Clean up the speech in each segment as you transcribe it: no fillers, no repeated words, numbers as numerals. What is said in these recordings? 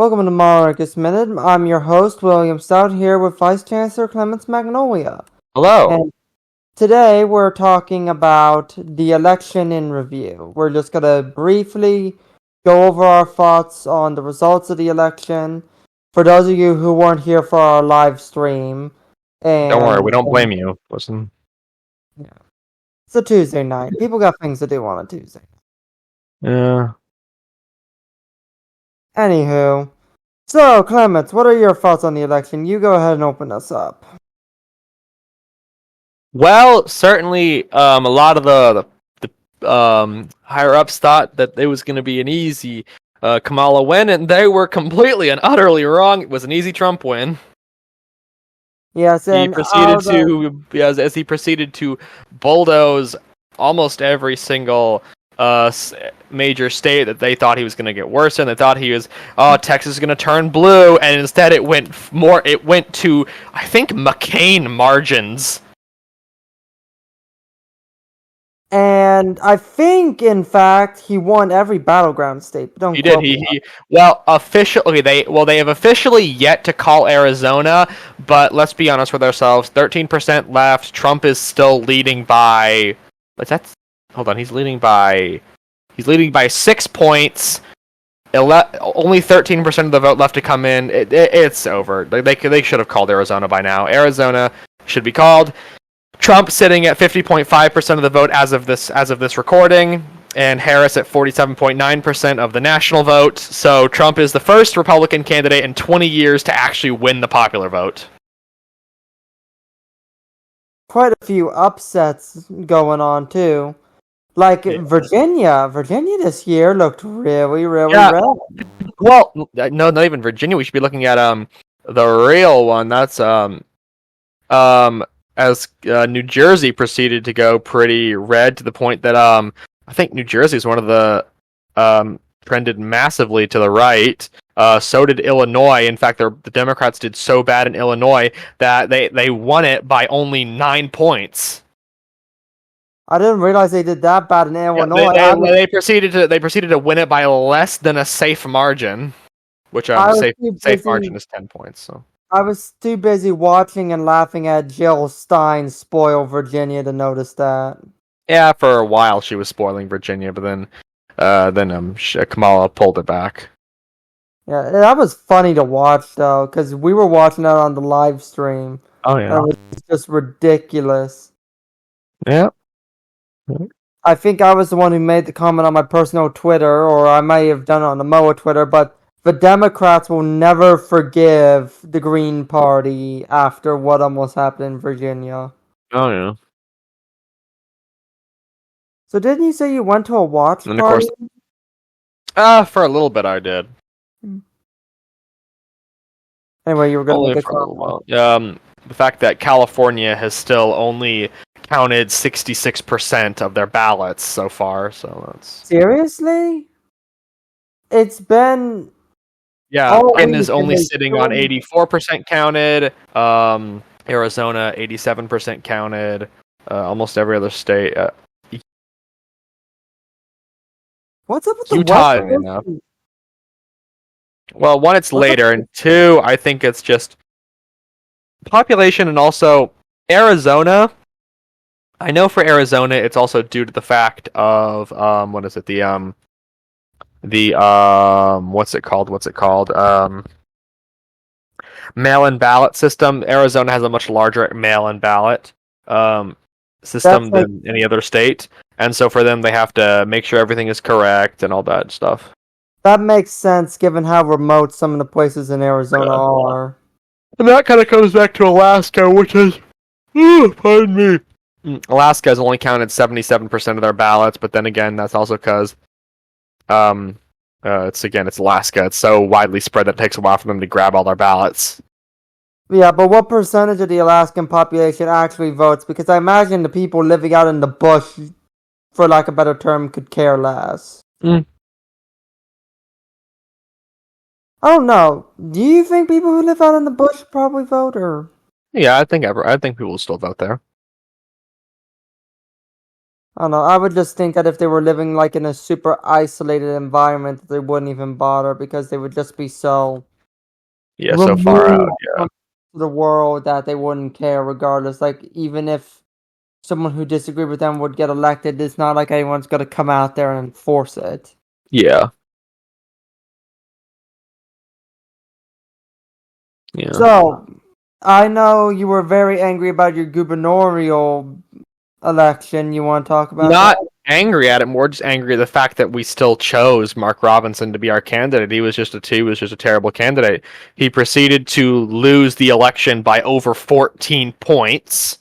Welcome to Monarchist Minute. I'm your host, William Stout, here with Vice Chancellor Clemens Magnolia. Hello. And today we're talking about the election in review. We're just going to briefly go over our thoughts on the results of the election. For those of you who weren't here for our live stream. Don't worry, we don't blame you. Listen. Yeah. It's a Tuesday night. People got things to do on a Tuesday. Yeah. Anywho. So, Clements, what are your thoughts on the election? You go ahead and open us up. Well, certainly, a lot of the higher ups thought that it was going to be an easy Kamala win, and they were completely and utterly wrong. It was an easy Trump win. Yes, and as he proceeded to bulldoze almost every single major state that they thought he was going to get worse in. They thought he was, Texas is going to turn blue, and instead it went to, I think, McCain margins. And I think, in fact, he won every battleground state. But He did. They have officially yet to call Arizona, but let's be honest with ourselves. 13% left. Trump is still leading by. Hold on. He's leading by 6 points. Only 13% of the vote left to come in. It's over. They should have called Arizona by now. Arizona should be called. Trump sitting at 50.5% of the vote as of this recording, and Harris at 47.9% of the national vote. So Trump is the first Republican candidate in 20 years to actually win the popular vote. Quite a few upsets going on too. Like Virginia this year looked really red. Well, no, not even Virginia. We should be looking at the real one. That's as New Jersey proceeded to go pretty red to the point that I think New Jersey is one of the trended massively to the right. So did Illinois. In fact, the Democrats did so bad in Illinois that they won it by only 9 points. I didn't realize they did that bad in Illinois. They proceeded to win it by less than a safe margin, which safe margin is 10 points. So. I was too busy watching and laughing at Jill Stein spoil Virginia to notice that. Yeah, for a while she was spoiling Virginia, but then Kamala pulled it back. Yeah, that was funny to watch though, because we were watching that on the live stream. Oh yeah, it was just ridiculous. Yeah. I think I was the one who made the comment on my personal Twitter, or I may have done it on the MOA Twitter, but the Democrats will never forgive the Green Party after what almost happened in Virginia. Oh, yeah. So didn't you say you went to a watch party? Of course, for a little bit I did. Anyway, you were going to make a comment. The fact that California has still only counted 66% of their ballots so far, so that's... Seriously? It's been... Yeah, Oregon is only sitting on 84% counted. Arizona, 87% counted. Almost every other state. What's up with Utah? The West? Well, one, it's later, and two, I think it's just population, and also Arizona. I know for Arizona, it's also due to the fact of what is it? What's it called? Mail-in ballot system. Arizona has a much larger mail-in ballot system than any other state, and so for them, they have to make sure everything is correct and all that stuff. That makes sense, given how remote some of the places in Arizona are. And that kind of comes back to Alaska, which is, pardon me. Alaska has only counted 77% of their ballots, but then again, that's also because it's Alaska. It's so widely spread that it takes a while for them to grab all their ballots. Yeah, but what percentage of the Alaskan population actually votes? Because I imagine the people living out in the bush, for lack of a better term, could care less. I don't know. Do you think people who live out in the bush probably vote, or? Yeah, I think people will still vote there. I don't know. I would just think that if they were living like in a super isolated environment, they wouldn't even bother because they would just be so Yeah, so far out. removed from the world that they wouldn't care regardless. Like even if someone who disagreed with them would get elected, it's not like anyone's gonna come out there and enforce it. Yeah. Yeah. So I know you were very angry about your gubernatorial election. You want to talk about Not that? angry at it, more just angry at the fact that we still chose Mark Robinson to be our candidate. He was just a terrible candidate. He proceeded to lose the election by over 14 points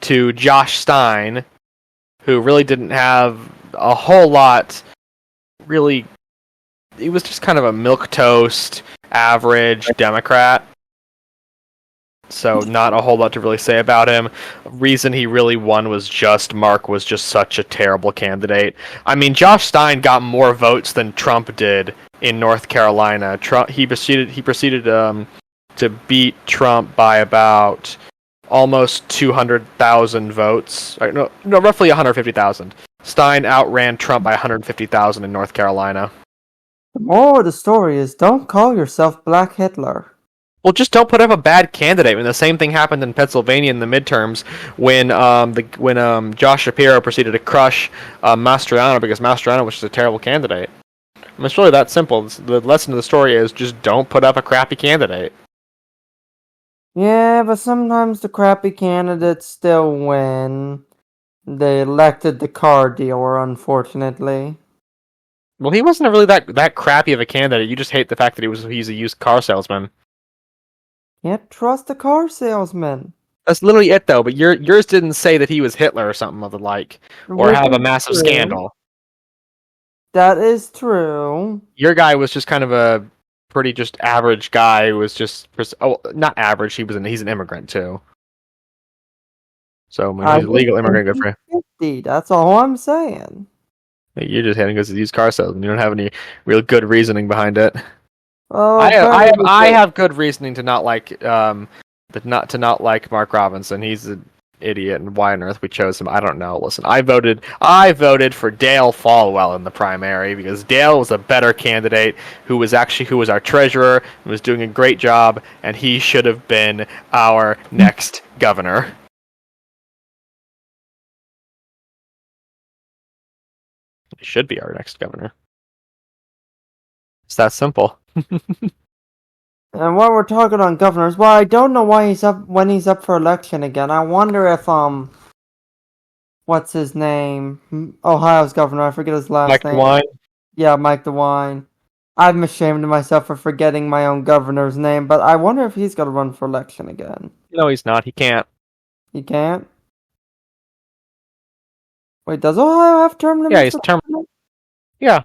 to Josh Stein, who really didn't have a whole lot. Really, he was just kind of a milquetoast, average Democrat. So not a whole lot to really say about him. Reason he really won was just Mark was just such a terrible candidate. I mean, Josh Stein got more votes than Trump did in North Carolina. He proceeded to beat Trump by about almost 200,000 votes. No, roughly 150,000. Stein outran Trump by 150,000 in North Carolina. The moral of the story is don't call yourself Black Hitler. Well, just don't put up a bad candidate. When the same thing happened in Pennsylvania in the midterms, when Josh Shapiro proceeded to crush Mastriano because Mastriano was just a terrible candidate. I mean, it's really that simple. The lesson of the story is just don't put up a crappy candidate. Yeah, but sometimes the crappy candidates still win. They elected the car dealer, unfortunately. Well, he wasn't really that crappy of a candidate. You just hate the fact that he's a used car salesman. Can't trust a car salesman. That's literally it, though. But yours didn't say that he was Hitler or something of the like, or Which have a is massive true. scandal. That is true. Your guy was just kind of a pretty just average guy who was just not average. He's an immigrant too. So when he's a legal immigrant, good for him. 50, that's all I'm saying. You're just hitting because of used car salesman. You don't have any real good reasoning behind it. Oh, I have good reasoning to not like to not like Mark Robinson. He's an idiot, and why on earth we chose him, I don't know. Listen, I voted for Dale Falwell in the primary because Dale was a better candidate who was our treasurer and was doing a great job, and he should have been our next governor. He should be our next governor. It's that simple. And while we're talking on governors, well, I don't know why when he's up for election again. I wonder if what's his name? Ohio's governor. I forget his last name. Mike DeWine. Yeah, Mike DeWine. I'm ashamed of myself for forgetting my own governor's name, but I wonder if he's gonna run for election again. No, he's not. He can't. He can't. Wait, does Ohio have term limits? Yeah, he's term. Yeah.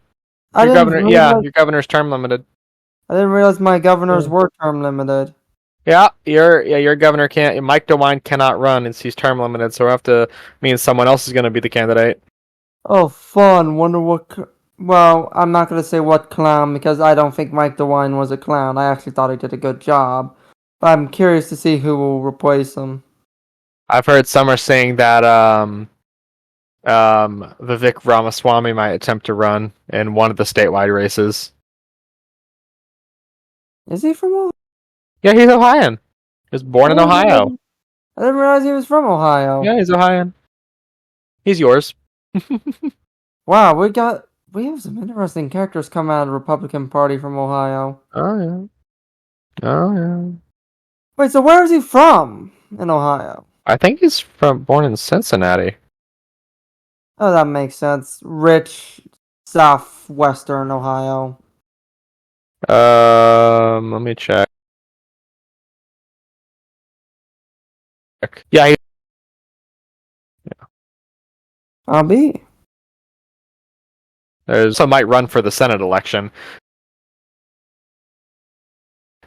Your governor's term limited. I didn't realize my governors were term limited. Yeah, your governor can't. Mike DeWine cannot run, and he's term limited. So we have to mean someone else is going to be the candidate. Oh, fun! Wonder what. Well, I'm not gonna say what clown because I don't think Mike DeWine was a clown. I actually thought he did a good job, but I'm curious to see who will replace him. I've heard some are saying that Vivek Ramaswamy might attempt to run in one of the statewide races. Is he from Ohio? Yeah, he's Ohioan. He was born in Ohio. I didn't realize he was from Ohio. Yeah, he's Ohioan. He's yours. Wow, we have some interesting characters come out of the Republican Party from Ohio. Oh yeah. Oh yeah. Wait, so where is he from in Ohio? I think he's born in Cincinnati. Oh, that makes sense. Rich, southwestern Ohio. Let me check. Yeah, I'll be. there's some might run for the Senate election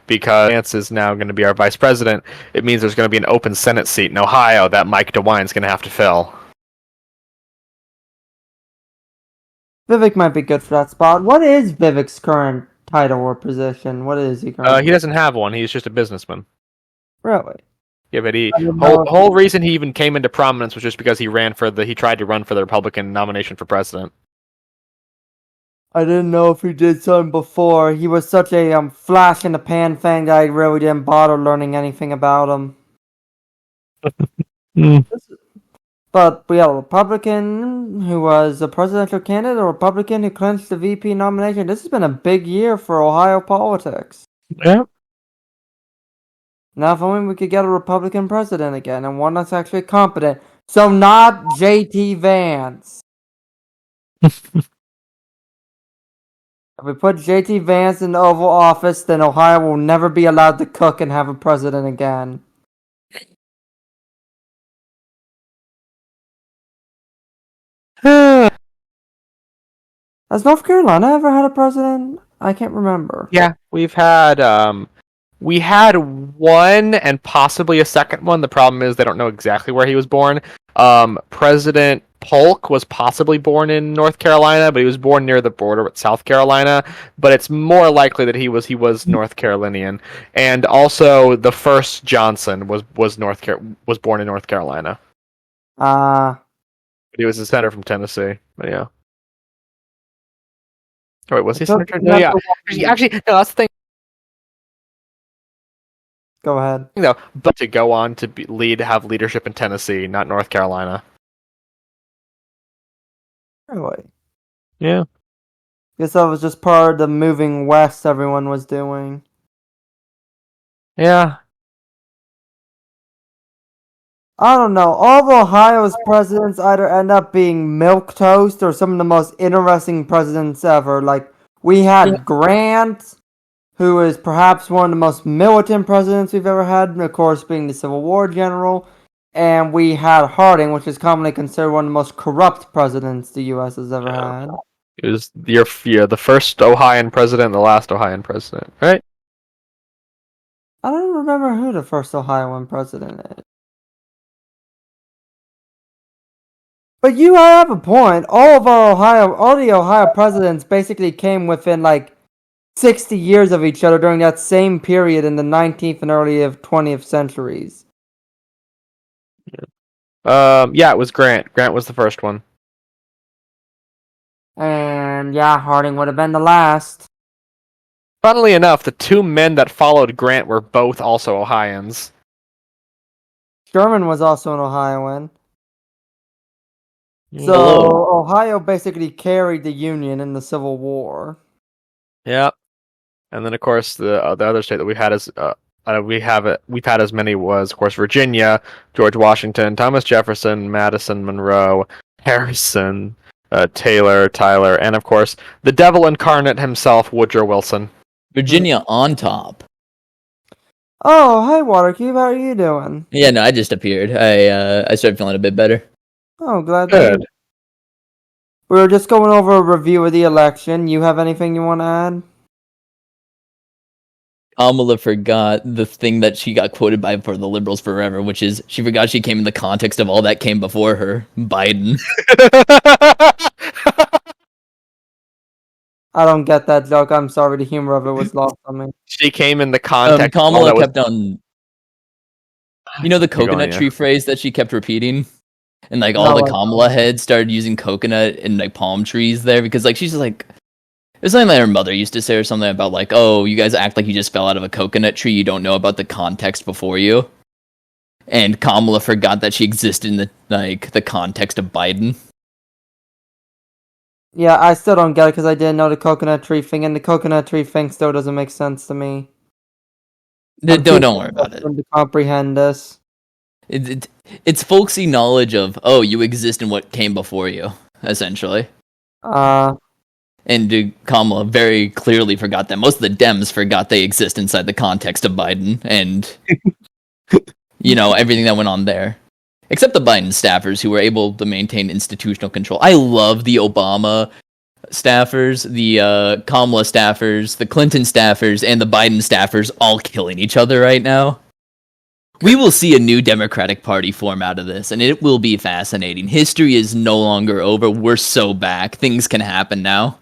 because Vance is now going to be our vice president. It means there's going to be an open Senate seat in Ohio that Mike DeWine's going to have to fill. Vivek might be good for that spot. What is Vivek's current title or position? What is he currently? He doesn't have one. He's just a businessman. Really? Yeah, but I didn't know. whole reason he even came into prominence was just because he tried to run for the Republican nomination for president. I didn't know if he did something before. He was such a flash in the pan thing that I really didn't bother learning anything about him. But we have a Republican who was a presidential candidate, a Republican who clinched the VP nomination. This has been a big year for Ohio politics. Yeah. Now, if only we could get a Republican president again, and one that's actually competent. So, not JT Vance. If we put JT Vance in the Oval Office, then Ohio will never be allowed to cook and have a president again. Has North Carolina ever had a president? I can't remember. Yeah, we had one and possibly a second one. The problem is they don't know exactly where he was born. President Polk was possibly born in North Carolina, but he was born near the border with South Carolina. But it's more likely that he was North Carolinian. And also, the first Johnson was born in North Carolina. But he was a senator from Tennessee. But yeah. Oh, wait, was he a senator? No, yeah. Actually, no, that's the thing. Go ahead. No, but to go on to have leadership in Tennessee, not North Carolina. Really? Yeah. Guess that was just part of the moving west everyone was doing. Yeah. I don't know. All of Ohio's presidents either end up being milquetoast or some of the most interesting presidents ever. Like, we had Grant, who is perhaps one of the most militant presidents we've ever had, of course, being the Civil War general. And we had Harding, which is commonly considered one of the most corrupt presidents the U.S. has ever had. It was the first Ohioan president, the last Ohioan president, right? I don't remember who the first Ohioan president is. But you have a point. All the Ohio presidents basically came within like 60 years of each other during that same period in the 19th and early 20th centuries. Yeah, it was Grant. Grant was the first one. And yeah, Harding would have been the last. Funnily enough, the two men that followed Grant were both also Ohioans. Sherman was also an Ohioan. So Ohio basically carried the Union in the Civil War. Yeah, and then of course the other state that we had is we've had as many was of course Virginia, George Washington, Thomas Jefferson, Madison, Monroe, Harrison, Taylor, Tyler, and of course the devil incarnate himself, Woodrow Wilson. Virginia on top. Oh, hi Watercube, how are you doing? Yeah, no, I just appeared. I started feeling a bit better. Oh, glad to. We were just going over a review of the election. You have anything you want to add? Kamala forgot the thing that she got quoted by for the liberals forever, which is she forgot she came in the context of all that came before her, Biden. I don't get that joke. I'm sorry, the humor of it was lost on me. She came in the context. Kamala kept on. You know the coconut tree phrase that she kept repeating? And like all the Kamala heads started using coconut and like palm trees there because like she's like it's something that her mother used to say or something about like, oh, you guys act like you just fell out of a coconut tree, you don't know about the context before you. And Kamala forgot that she existed in the context of Biden. Yeah, I still don't get it because I didn't know the coconut tree thing, and the coconut tree thing still doesn't make sense to me. Don't worry about it. To comprehend this. It's folksy knowledge of, oh, you exist in what came before you, essentially. And Kamala very clearly forgot that. Most of the Dems forgot they exist inside the context of Biden, and, you know, everything that went on there. Except the Biden staffers, who were able to maintain institutional control. I love the Obama staffers, the Kamala staffers, the Clinton staffers, and the Biden staffers all killing each other right now. We will see a new Democratic Party form out of this, and it will be fascinating. History is no longer over. We're so back. Things can happen now.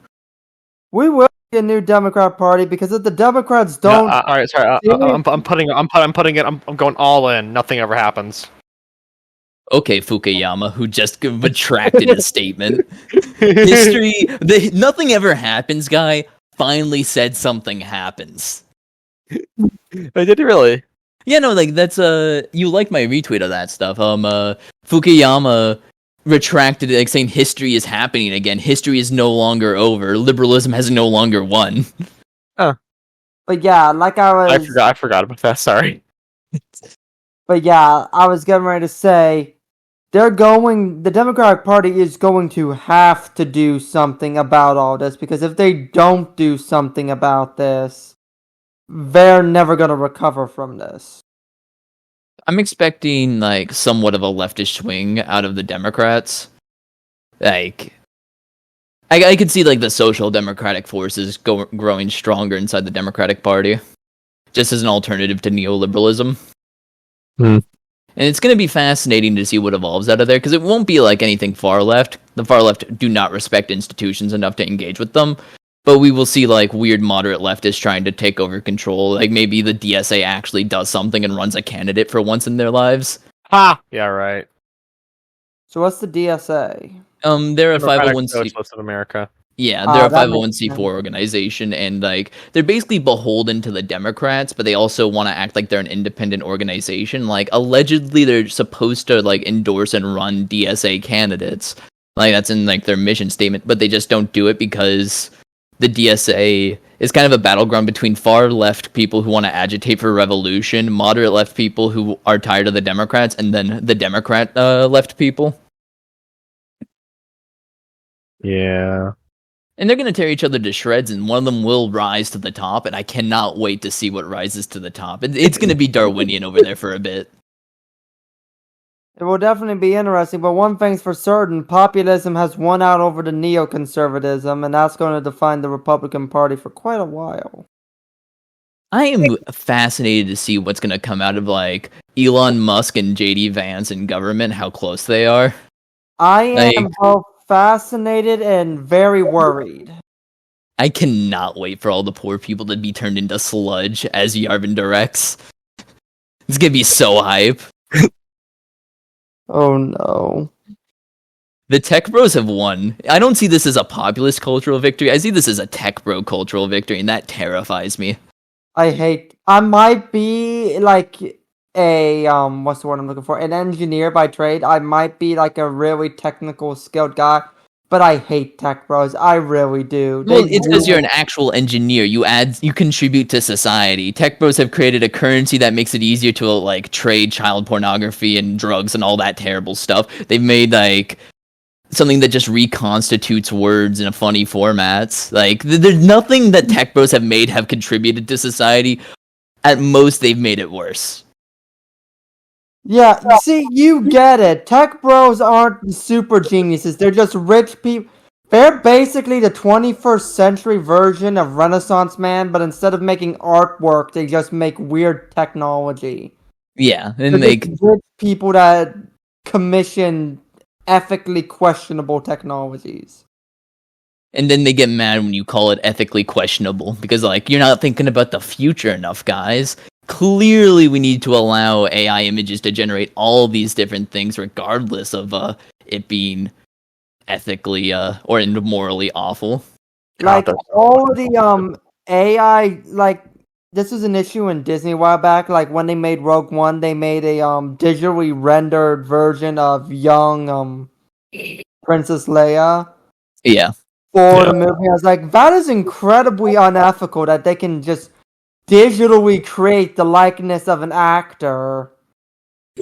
We will a new Democrat Party because if the Democrats No, don't, all right, sorry. I'm going all in. Nothing ever happens. Okay, Fukuyama, who just retracted his statement. History, the nothing ever happens guy finally said something happens. I did really. Yeah, no, like that's you liked my retweet of that stuff. Fukuyama retracted it, like saying history is happening again. History is no longer over. Liberalism has no longer won. but yeah, like I forgot about that. Sorry. But yeah, I was getting ready to say, the Democratic Party is going to have to do something about all this, because if they don't do something about this, they're never going to recover from this. I'm expecting like somewhat of a leftist swing out of the Democrats. Like, I could see like the social democratic forces growing stronger inside the Democratic Party, just as an alternative to neoliberalism. Hmm. And it's going to be fascinating to see what evolves out of there, because it won't be like anything far left. The far left do not respect institutions enough to engage with them. But we will see like weird moderate leftists trying to take over control. Like maybe the DSA actually does something and runs a candidate for once in their lives. Ha! Yeah, right. So what's the DSA? They're a Democratic 501c. Socialists of America. Yeah, they're a that makes 501c4 sense. organization, and like they're basically beholden to the Democrats, but they also want to act like they're an independent organization. Like allegedly, they're supposed to like endorse and run DSA candidates. Like that's in like their mission statement, but they just don't do it because the DSA is kind of a battleground between far left people who want to agitate for revolution, moderate left people who are tired of the Democrats, and then the Democrat left people. Yeah. And they're going to tear each other to shreds, and one of them will rise to the top, and I cannot wait to see what rises to the top. It's going to be Darwinian over there for a bit. It will definitely be interesting, but one thing's for certain, populism has won out over the neoconservatism, and that's going to define the Republican Party for quite a while. I am fascinated to see what's going to come out of, like, Elon Musk and J.D. Vance in government, how close they are. I am both fascinated and very worried. I cannot wait for all the poor people to be turned into sludge as Yarvin directs. It's going to be so hype. Oh no. The tech bros have won. I don't see this as a populist cultural victory. I see this as a tech bro cultural victory, and that terrifies me. I might be like a what's the word I'm looking for? An engineer by trade. I might be like a really technical skilled guy, but I hate tech bros. I really do. Well, it's because you're an actual engineer. You contribute to society. Tech bros have created a currency that makes it easier to like trade child pornography and drugs and all that terrible stuff. They've made like something that just reconstitutes words in a funny formats. Like there's nothing that tech bros have contributed to society. At most, they've made it worse. Yeah, see, you get it. Tech bros aren't super geniuses. They're just rich people. They're basically the 21st century version of Renaissance Man, but instead of making artwork, they just make weird technology. Yeah, and They're they just rich people that commission ethically questionable technologies. and then they get mad when you call it ethically questionable because like you're not thinking about the future enough, guys. Clearly, we need to allow AI images to generate all these different things, regardless of it being ethically or morally awful. Like all the AI, like this was an issue in Disney a while back. Like when they made Rogue One, they made a digitally rendered version of young Princess Leia. Yeah. For the movie, I was like, that is incredibly unethical that they can just digitally create the likeness of an actor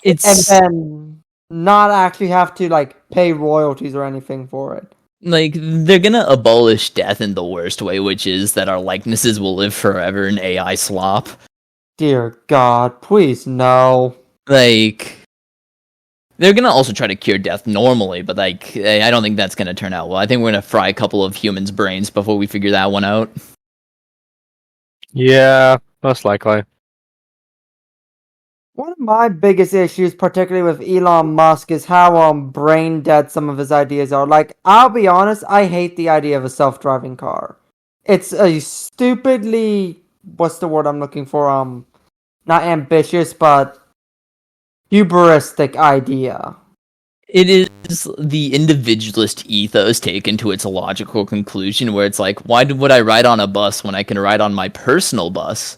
and then not actually have to like pay royalties or anything for it. Like they're gonna abolish death in the worst way, which is that our likenesses will live forever in AI slop. Dear God, please no. Like they're gonna also try to cure death normally, but like I don't think that's gonna turn out well. I think we're gonna fry a couple of humans' brains before we figure that one out. Yeah, most likely. One of my biggest issues, particularly with Elon Musk, is how brain dead some of his ideas are. Like, I'll be honest, I hate the idea of a self-driving car. it's a stupidly, what's the word I'm looking for? Not ambitious, but hubristic idea. It is the individualist ethos taken to its logical conclusion, where it's like, why would I ride on a bus when I can ride on my personal bus?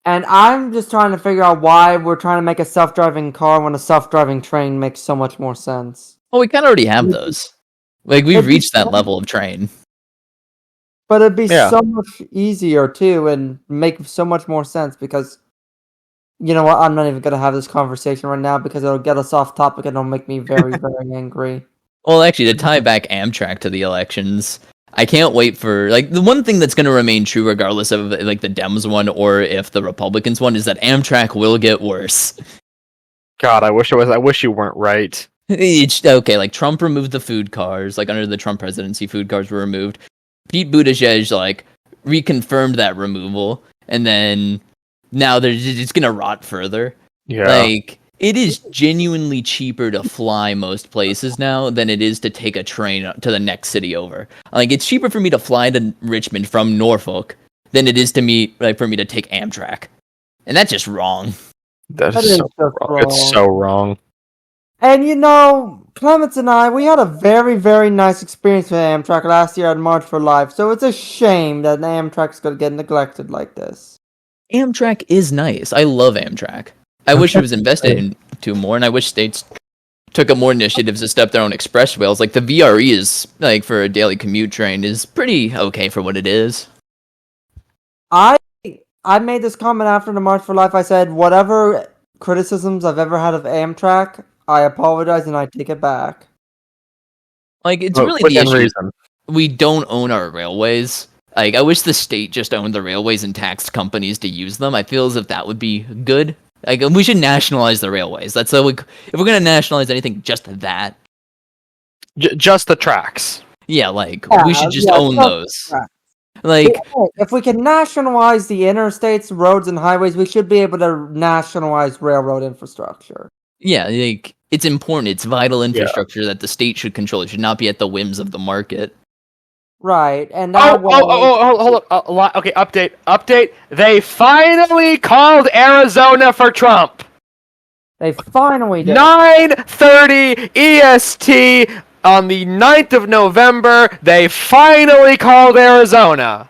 And I'm just trying to figure out why we're trying to make a self-driving car when a self-driving train makes so much more sense. Well, we kind of already have those. Like, we've It'd be reached that so- level of train. But it'd be Yeah. so much easier too, and make so much more sense because, you know what? I'm not even gonna have this conversation right now because it'll get us off topic and it'll make me very, very angry. Well, actually, to tie back Amtrak to the elections, I can't wait for, like, the one thing that's going to remain true regardless of, like, the Dems one or if the Republicans one is that Amtrak will get worse. God, I wish you weren't right. Okay, like, Trump removed the food cars, like, under the Trump presidency, food cars were removed. Pete Buttigieg, like, reconfirmed that removal, and then now it's going to rot further. Yeah. Like, it is genuinely cheaper to fly most places now than it is to take a train to the next city over. Like, it's cheaper for me to fly to Richmond from Norfolk than it is for me to take Amtrak. And that's just wrong. That That is is so just wrong. It's wrong. so wrong. And you know, Clements and I, we had a very, very nice experience with Amtrak last year at March for Life, so it's a shame that Amtrak's gonna get neglected like this. Amtrak is nice. I love Amtrak. I wish it was invested into more, and I wish states took up more initiatives to step their own express rails. Like, the VRE is, like, for a daily commute train, is pretty okay for what it is. I made this comment after the March for Life. I said, whatever criticisms I've ever had of Amtrak, I apologize and I take it back. Like, it's But really within the issue. reason. We don't own our railways. Like, I wish the state just owned the railways and taxed companies to use them. I feel as if that would be good. Like, we should nationalize the railways. That's if we're gonna nationalize anything, just that. Just the tracks. Yeah, like, Yeah, we should just yeah, own just those. tracks. Like, If we can nationalize the interstates, roads, and highways, we should be able to nationalize railroad infrastructure. yeah, like, it's important. It's vital infrastructure that the state should control. It should not be at the whims of the market. Right, and Oh, that way... hold up. Okay, update. They finally called Arizona for Trump. They finally did. 9:30 EST on the 9th of November. They finally called Arizona.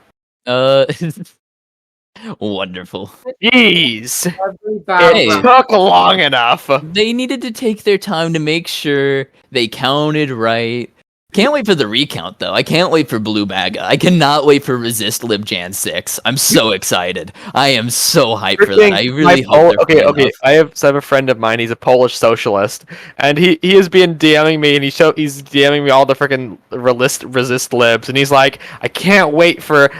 Wonderful. Jeez. Every bad Hey. rap. Took long enough. They needed to take their time to make sure they counted right. Can't wait for the recount, though. I can't wait for Blue Baga. I cannot wait for Resist LibJan 6. I'm so excited. I am so hyped for that. I really hope they're full enough. I have a friend of mine. He's a Polish socialist, and he has been DMing me, and he's DMing me all the freaking resist libs, and he's like, I can't wait for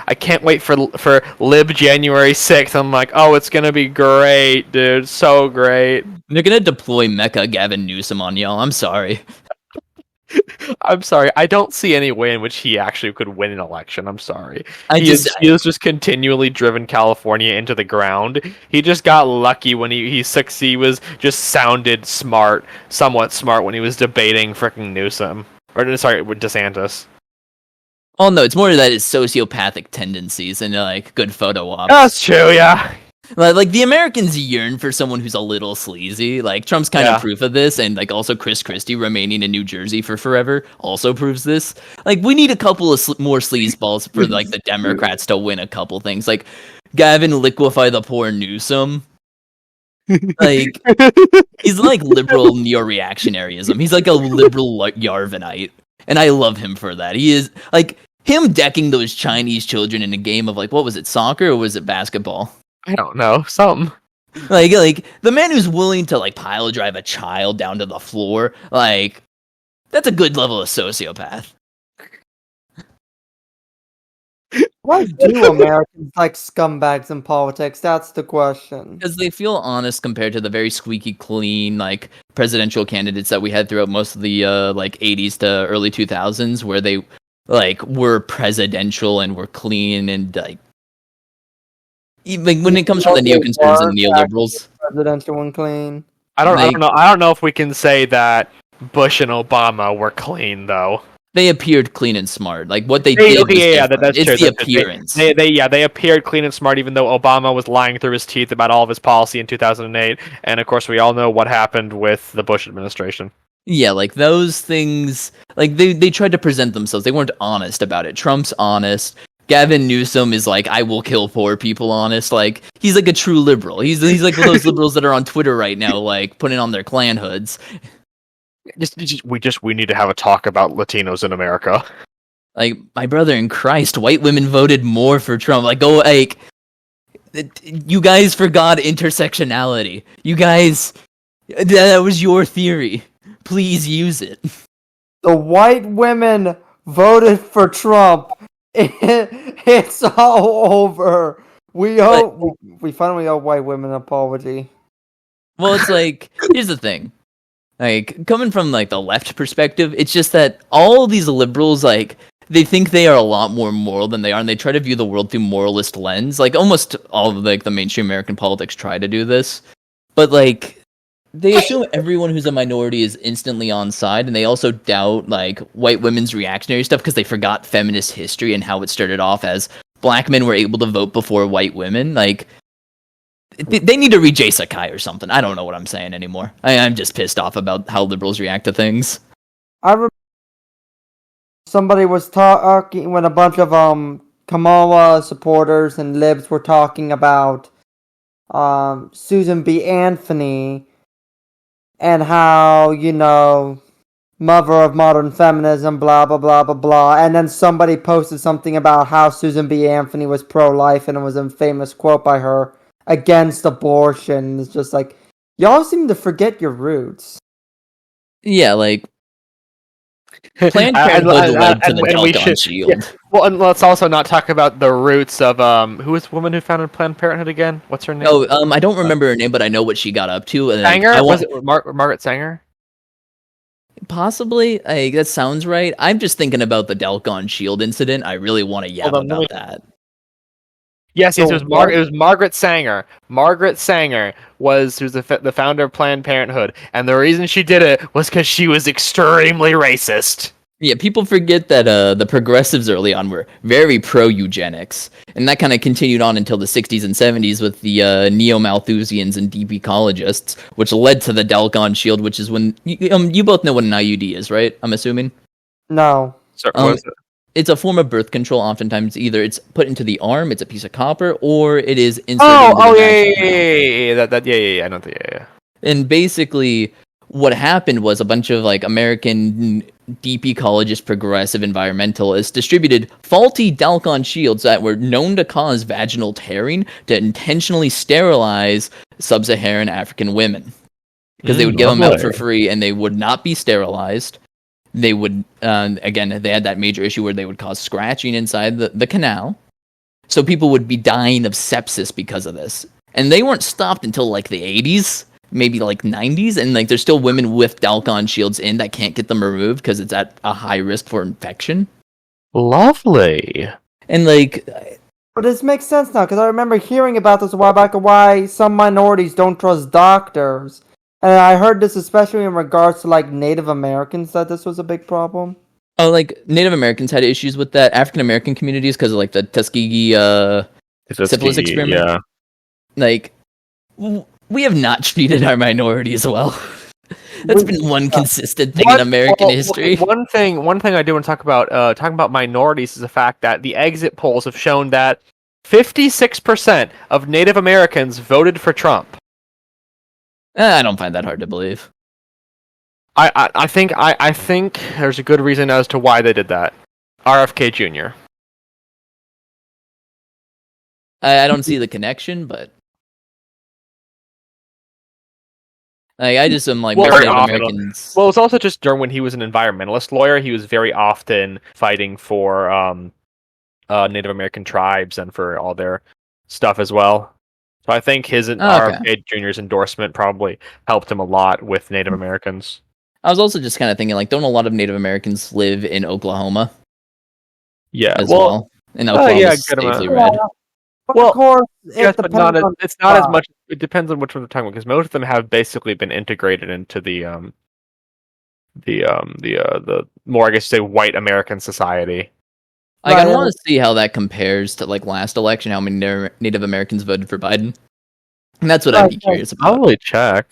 Lib January 6th. I'm like, oh, it's gonna be great, dude, so great. They're gonna deploy Mecha Gavin Newsom on y'all. I'm sorry. I'm sorry, I don't see any way in which he actually could win an election. I'm sorry. He has just continually driven California into the ground. He just got lucky when he was just sounded somewhat smart when he was debating frickin' Newsom. Or sorry, with DeSantis. Oh no, it's more that it's sociopathic tendencies and like good photo ops. That's true, yeah. Like the Americans yearn for someone who's a little sleazy. Like Trump's kind of proof of this, and like also Chris Christie remaining in New Jersey for forever also proves this. Like we need a couple of more sleazeballs for like the Democrats to win a couple things. Like Gavin liquefy the poor Newsom. Like he's like liberal neo-reactionaryism. He's like a liberal Yarvanite, and I love him for that. He is like him decking those Chinese children in a game of like what was it, soccer or was it basketball? I don't know, something. Like the man who's willing to like pile drive a child down to the floor, like that's a good level of sociopath. Why do Americans like scumbags in politics? That's the question. Because they feel honest compared to the very squeaky clean like presidential candidates that we had throughout most of the like 80s to early 2000s, where they like were presidential and were clean and like when it comes from the neoconservatives and neoliberals. Presidential and clean. I don't know if we can say that Bush and Obama were clean though. They appeared clean and smart. Like what they did was different. That's it's true. the That's true. appearance. They appeared clean and smart, even though Obama was lying through his teeth about all of his policy in 2008, and of course we all know what happened with the Bush administration. Yeah, like those things. Like they tried to present themselves. They weren't honest about it. Trump's honest. Gavin Newsom is like, I will kill poor people, honest. Like he's like a true liberal. He's like one of those liberals that are on Twitter right now, like putting on their Klan hoods. We need to have a talk about Latinos in America. Like my brother in Christ, white women voted more for Trump. Like go like, you guys forgot intersectionality. You guys, that was your theory. Please use it. The white women voted for Trump. It's all over. We finally owe white women an apology. Well, it's like, here's the thing. Like, coming from, like, the left perspective, it's just that all these liberals, like, they think they are a lot more moral than they are, and they try to view the world through moralist lens. Like, almost all of, like, the mainstream American politics try to do this. But, like, they assume everyone who's a minority is instantly on side, and they also doubt, like, white women's reactionary stuff because they forgot feminist history and how it started off as black men were able to vote before white women. Like, they need to read Jay Sakai or something. I don't know what I'm saying anymore. I'm just pissed off about how liberals react to things. I remember somebody was talking when a bunch of Kamala supporters and libs were talking about Susan B. Anthony and how, you know, mother of modern feminism, blah, blah, blah, blah, blah. And then somebody posted something about how Susan B. Anthony was pro-life, and it was a famous quote by her against abortion. It's just like, y'all seem to forget your roots. Yeah, like, Planned Parenthood led to the Delcon Shield. Yeah. Well, and let's also not talk about the roots of who was the woman who founded Planned Parenthood again? What's her name? Oh, I don't remember her name, but I know what she got up to. And Sanger? Was it Margaret Sanger? Possibly. That sounds right. I'm just thinking about the Delcon Shield incident. I really want to yap about that. Yes, it was Margaret Sanger. Margaret Sanger was the founder of Planned Parenthood, and the reason she did it was because she was extremely racist. Yeah, people forget that the progressives early on were very pro-eugenics, and that kind of continued on until the 60s and 70s with the neo-Malthusians and deep ecologists, which led to the Delcon Shield, which is when... you both know what an IUD is, right? I'm assuming? No. So, what is it? It's a form of birth control. Oftentimes, either it's put into the arm, it's a piece of copper, or it is inserted. Yeah. I know yeah. And basically, what happened was a bunch of like American deep ecologist, progressive environmentalists distributed faulty Delcon shields that were known to cause vaginal tearing to intentionally sterilize sub-Saharan African women because they would give them out for free and they would not be sterilized. They would, again, they had that major issue where they would cause scratching inside the canal. So people would be dying of sepsis because of this. And they weren't stopped until like the 80s, maybe like 90s. And like there's still women with Delcon shields in that can't get them removed because it's at a high risk for infection. Lovely. And like... But this makes sense now, because I remember hearing about this a while back, why some minorities don't trust doctors. And I heard this especially in regards to, like, Native Americans, that this was a big problem. Oh, like, Native Americans had issues with that. African American communities, because of, like, the Tuskegee syphilis experiment. Yeah. Like, we have not treated our minorities well. That's been one consistent thing in American history. One thing I do want to talk about minorities is the fact that the exit polls have shown that 56% of Native Americans voted for Trump. I don't find that hard to believe. I think there's a good reason as to why they did that. RFK Jr. I don't see the connection, but I just am like Native Americans. Well, it's also just during when he was an environmentalist lawyer, he was very often fighting for Native American tribes and for all their stuff as well. So I think his RFK Jr.'s endorsement probably helped him a lot with Native Americans. I was also just kind of thinking, like, don't a lot of Native Americans live in Oklahoma? Yeah, as well. And Oklahoma's safely red. Well, of course, it's not as much. It depends on which one we're talking about, because most of them have basically been integrated into the the more, I guess, say, white American society. Like, Right, I want to see how that compares to like last election. How many Native Americans voted for Biden? And that's what I'd be right. curious I'll about. really check.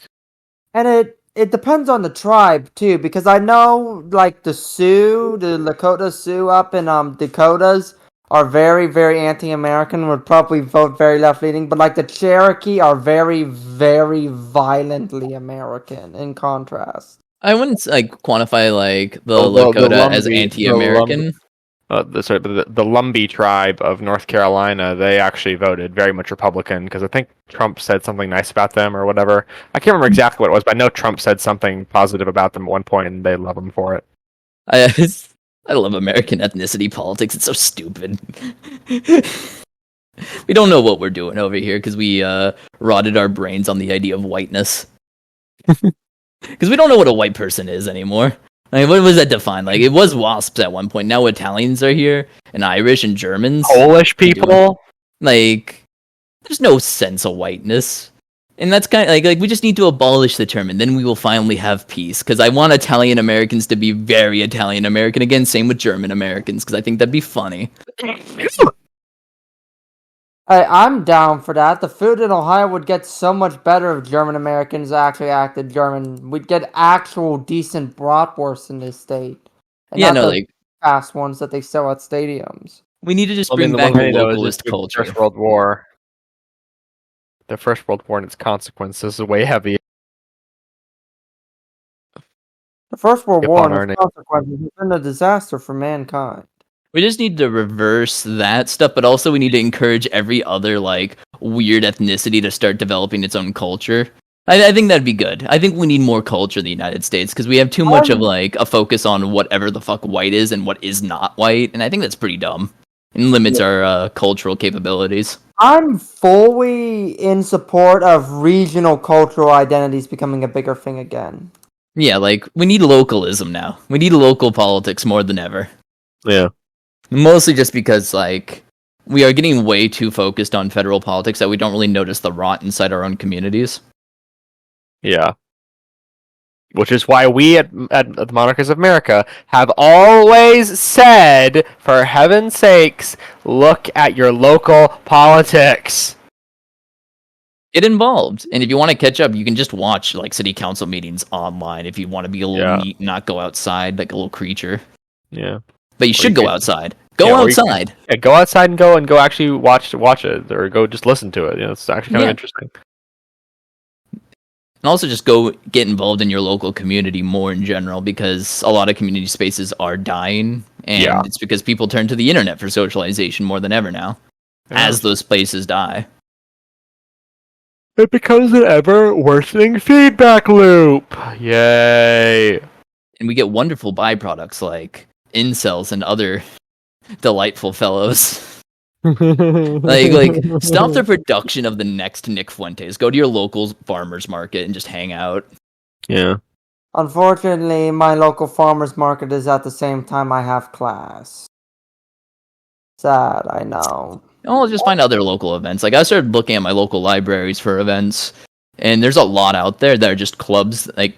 And it depends on the tribe too, because I know like the Lakota Sioux up in Dakotas are very, very anti-American, would probably vote very left-leaning, but like the Cherokee are very, very violently American in contrast. I wouldn't like quantify like the The Lakota as Lumbee, anti-American. the Lumbee tribe of North Carolina, they actually voted very much Republican because I think Trump said something nice about them or whatever. I can't remember exactly what it was, but I know Trump said something positive about them at one point, and they love him for it. I love American ethnicity politics. It's so stupid. We don't know what we're doing over here because we rotted our brains on the idea of whiteness. Because we don't know what a white person is anymore. I mean, what was that defined? Like, it was WASPs at one point. Now Italians are here, and Irish and Germans. Polish people? Like, there's no sense of whiteness. And that's kind of like we just need to abolish the term, and then we will finally have peace. Because I want Italian Americans to be very Italian American again. Same with German Americans, because I think that'd be funny. I'm down for that. The food in Ohio would get so much better if German Americans actually acted German. We'd get actual decent bratwurst in this state, and Yeah, not no, the like fast ones that they sell at stadiums. we need to just I mean, bring the back one a thing, though, is localist just the culture. First World War. The First World War and its consequences is way heavy. The First World Upon War and our its name. consequences has been a disaster for mankind. We just need to reverse that stuff, but also we need to encourage every other like weird ethnicity to start developing its own culture. I think that'd be good. I think we need more culture in the United States because we have too much of like a focus on whatever the fuck white is and what is not white, and I think that's pretty dumb and limits our cultural capabilities. I'm fully in support of regional cultural identities becoming a bigger thing again. Yeah, like we need localism now. We need local politics more than ever. Yeah. Mostly just because like we are getting way too focused on federal politics that we don't really notice the rot inside our own communities. Yeah. Which is why we at the Monarchists of America have always said, for heaven's sakes, look at your local politics. Get involved, and if you want to catch up, you can just watch like city council meetings online. If you want to be a little neat, and not go outside like a little creature. Yeah. But you should go outside. Go outside. Go outside and go actually watch it, or go just listen to it. You know, it's actually kind of interesting. And also just go get involved in your local community more in general, because a lot of community spaces are dying, and it's because people turn to the internet for socialization more than ever now, as those places die. It becomes an ever worsening feedback loop. Yay! And we get wonderful byproducts like incels and other delightful fellows. like stop the production of the next Nick Fuentes. Go to your local farmers market and just hang out. Yeah. Unfortunately, my local farmers market is at the same time I have class. Sad, I know. I'll just find other local events. Like I started looking at my local libraries for events, and there's a lot out there that are just clubs. Like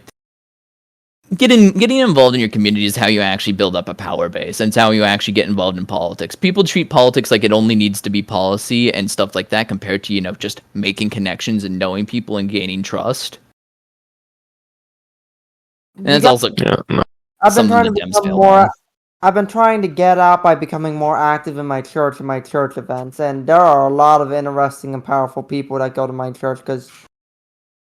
getting involved in your community is how you actually build up a power base, and it's how you actually get involved in politics. People treat politics like it only needs to be policy and stuff like that, compared to just making connections and knowing people and gaining trust. And that's also I've been trying to Dems become failed more. on. I've been trying to get out by becoming more active in my church and my church events, and there are a lot of interesting and powerful people that go to my church because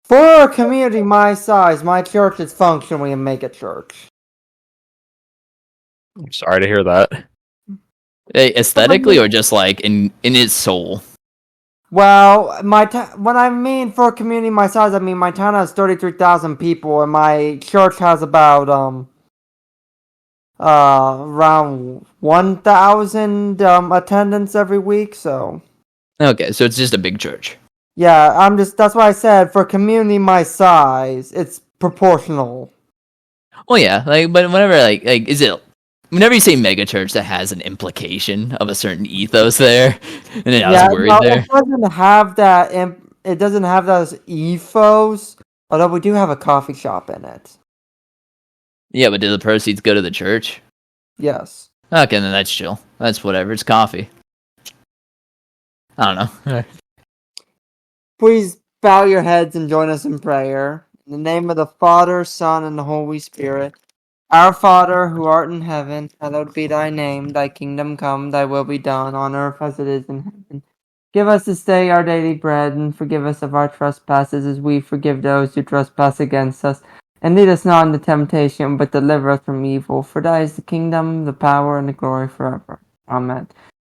for a community my size, my church is functionally a mega church. I'm sorry to hear that. Aesthetically, or just like in its soul. Well, when I mean for a community my size, I mean my town has 33,000 people, and my church has about around 1,000 attendance every week. So Okay, so it's just a big church. yeah, that's why I said for a community my size, it's proportional. Well, yeah, like, but whenever is it? Whenever you say mega church, that has an implication of a certain ethos there, and I was worried there. It doesn't have that. It doesn't have those ethos. Although we do have a coffee shop in it. Yeah, but do the proceeds go to the church? Yes. Okay, then that's chill. That's whatever. It's coffee. I don't know. Please bow your heads and join us in prayer. In the name of the Father, Son, and the Holy Spirit. Our Father, who art in heaven, hallowed be thy name. Thy kingdom come, thy will be done, on earth as it is in heaven. Give us this day our daily bread, and forgive us of our trespasses, as we forgive those who trespass against us. And lead us not into temptation, but deliver us from evil. For thy is the kingdom, the power, and the glory forever. Amen.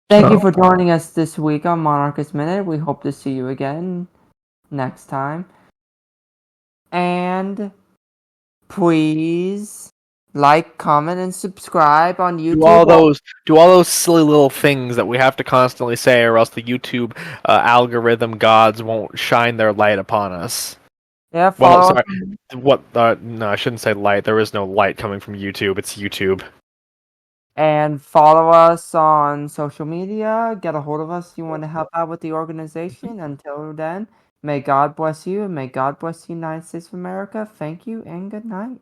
Thank you for joining us this week on Monarchist Minute. We hope to see you again next time. And please like, comment, and subscribe on YouTube. Do all those silly little things that we have to constantly say, or else the YouTube algorithm gods won't shine their light upon us. Yeah, Well, follow sorry. What? No, I shouldn't say light. There is no light coming from YouTube. It's YouTube. and follow us on social media. Get a hold of us if you want to help out with the organization. Until then, may God bless you and may God bless the United States of America. Thank you and good night.